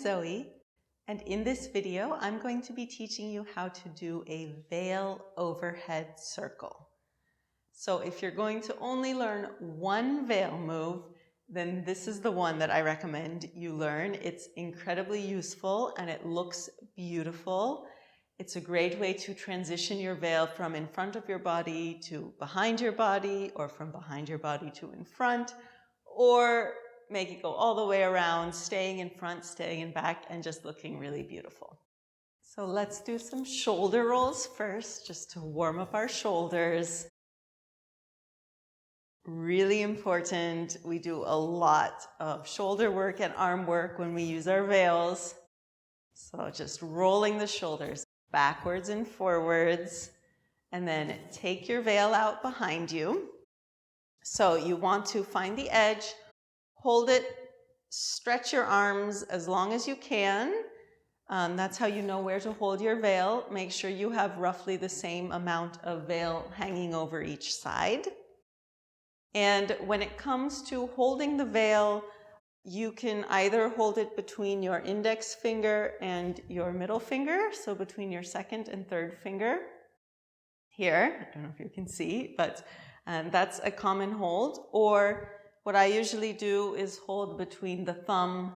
Zoe, and in this video I'm going to be teaching you how to do a veil overhead circle. So if you're going to only learn one veil move, then this is the one that I recommend you learn. It's incredibly useful and it looks beautiful. It's a great way to transition your veil from in front of your body to behind your body, or from behind your body to in front, or make it go all the way around, staying in front, staying in back, and just looking really beautiful. So let's do some shoulder rolls first, just to warm up our shoulders. Really important. We do a lot of shoulder work and arm work when we use our veils. So just rolling the shoulders backwards and forwards, and then take your veil out behind you. So you want to find the edge, hold it, stretch your arms as long as you can. That's how you know where to hold your veil. Make sure you have roughly the same amount of veil hanging over each side. And when it comes to holding the veil, you can either hold it between your index finger and your middle finger, so between your second and third finger. Here, I don't know if you can see, but that's a common hold. Or what I usually do is hold between the thumb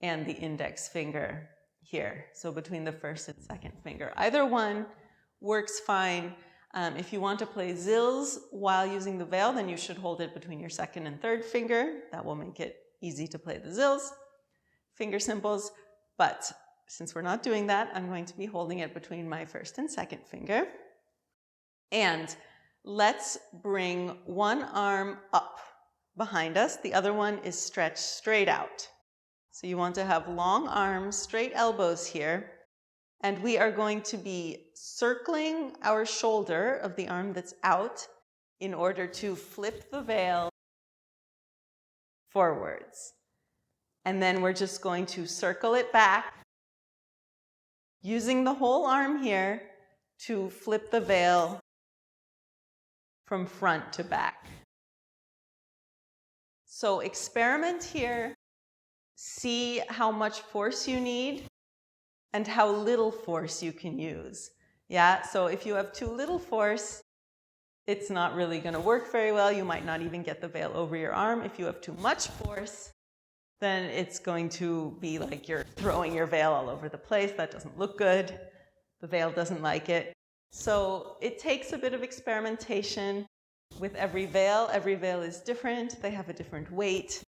and the index finger here, so between the first and second finger. Either one works fine. If you want to play zills while using the veil, then you should hold it between your second and third finger. That will make it easy to play the zills, finger cymbals. But since we're not doing that, I'm going to be holding it between my first and second finger. And let's bring one arm up behind us. The other one is stretched straight out. So you want to have long arms, straight elbows here. And we are going to be circling our shoulder of the arm that's out in order to flip the veil forwards. And then we're just going to circle it back, using the whole arm here to flip the veil from front to back. So experiment here, see how much force you need and how little force you can use. Yeah, so if you have too little force, it's not really going to work very well. You might not even get the veil over your arm. If you have too much force, then it's going to be like you're throwing your veil all over the place. That doesn't look good. The veil doesn't like it. So it takes a bit of experimentation with every veil. Every veil is different. They have a different weight,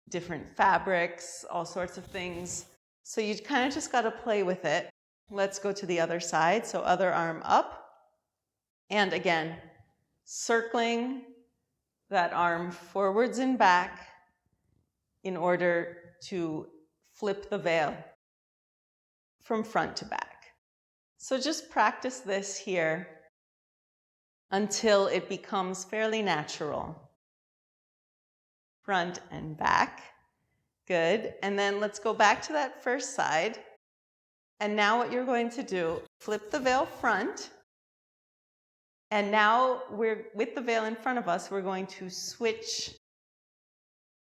different fabrics, all sorts of things. So you kind of just got to play with it. Let's go to the other side. So other arm up. And again, circling that arm forwards and back in order to flip the veil from front to back. So just practice this here until it becomes fairly natural. Front and back. Good. And then let's go back to that first side. And now what you're going to do, flip the veil front. And now we're with the veil in front of us, we're going to switch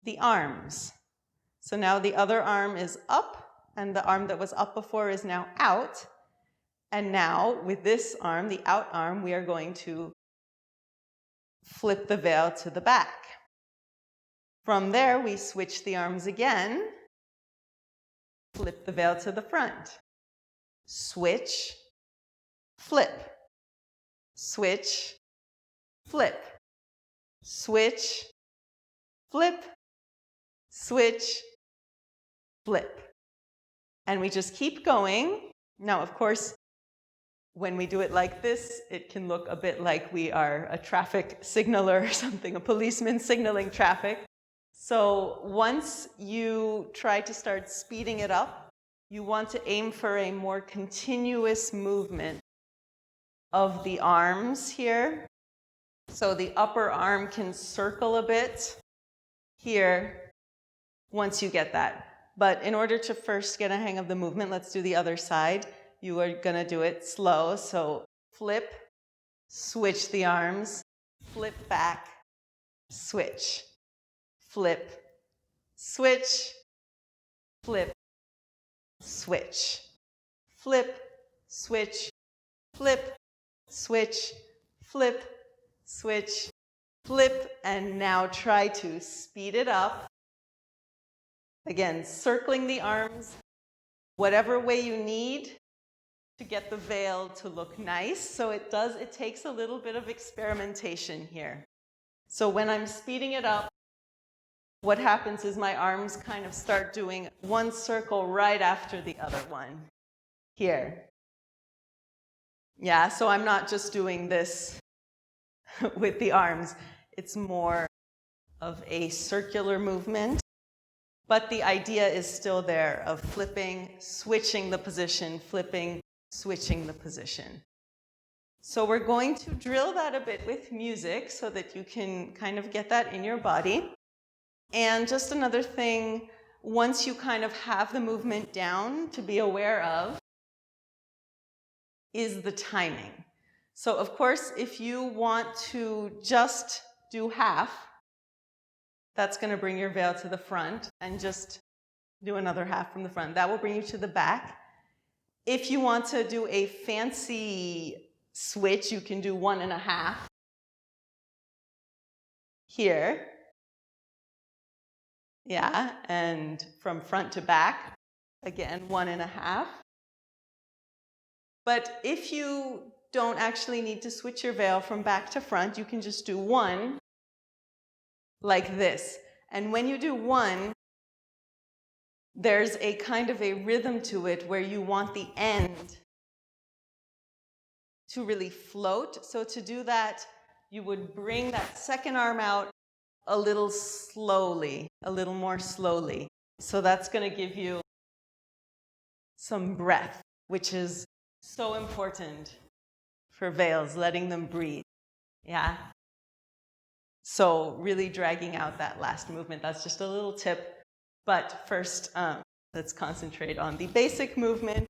the arms. So now the other arm is up, and the arm that was up before is now out. And now with this arm, the out arm, we are going to flip the veil to the back. From there, we switch the arms again, flip the veil to the front. Switch, flip. Switch, flip. Switch, flip. Switch, flip. And we just keep going. Now, of course, when we do it like this, it can look a bit like we are a traffic signaler or something, a policeman signaling traffic. So once you try to start speeding it up, you want to aim for a more continuous movement of the arms here. So the upper arm can circle a bit here once you get that. But in order to first get a hang of the movement, let's do the other side. You are going to do it slow. So flip, switch the arms, flip back, switch. Flip, switch, flip, switch. Flip, switch, flip, switch, flip, switch, flip, and now try to speed it up. Again, circling the arms, whatever way you need to get the veil to look nice. So it takes a little bit of experimentation here. So when I'm speeding it up, what happens is my arms kind of start doing one circle right after the other one. Here. Yeah, so I'm not just doing this with the arms. It's more of a circular movement. But the idea is still there of flipping, switching the position, flipping, switching the position. So we're going to drill that a bit with music so that you can kind of get that in your body. And just another thing, once you kind of have the movement down to be aware of, is the timing. So of course, if you want to just do half, that's going to bring your veil to the front, and just do another half from the front. That will bring you to the back. If you want to do a fancy switch, you can do 1.5 here. Yeah, and from front to back, again, 1.5. But if you don't actually need to switch your veil from back to front, you can just do 1 like this. And when you do 1, there's a kind of a rhythm to it where you want the end to really float. So to do that, you would bring that second arm out a little slowly, a little more slowly. So that's going to give you some breath, which is so important for veils, letting them breathe. Yeah. So really dragging out that last movement. That's just a little tip. But first, let's concentrate on the basic movement.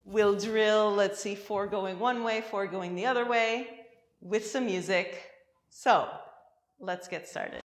We'll drill, let's see, 4 going one way, 4 going the other way with some music. So let's get started.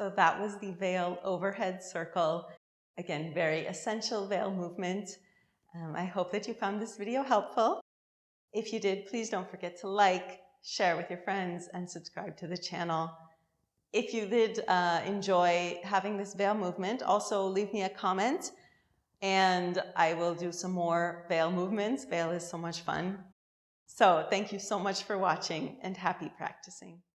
So that was the veil overhead circle. Again, very essential veil movement. I hope that you found this video helpful. If you did, please don't forget to like, share with your friends, and subscribe to the channel. If you did enjoy having this veil movement, also leave me a comment and I will do some more veil movements. Veil is so much fun. So thank you so much for watching and happy practicing.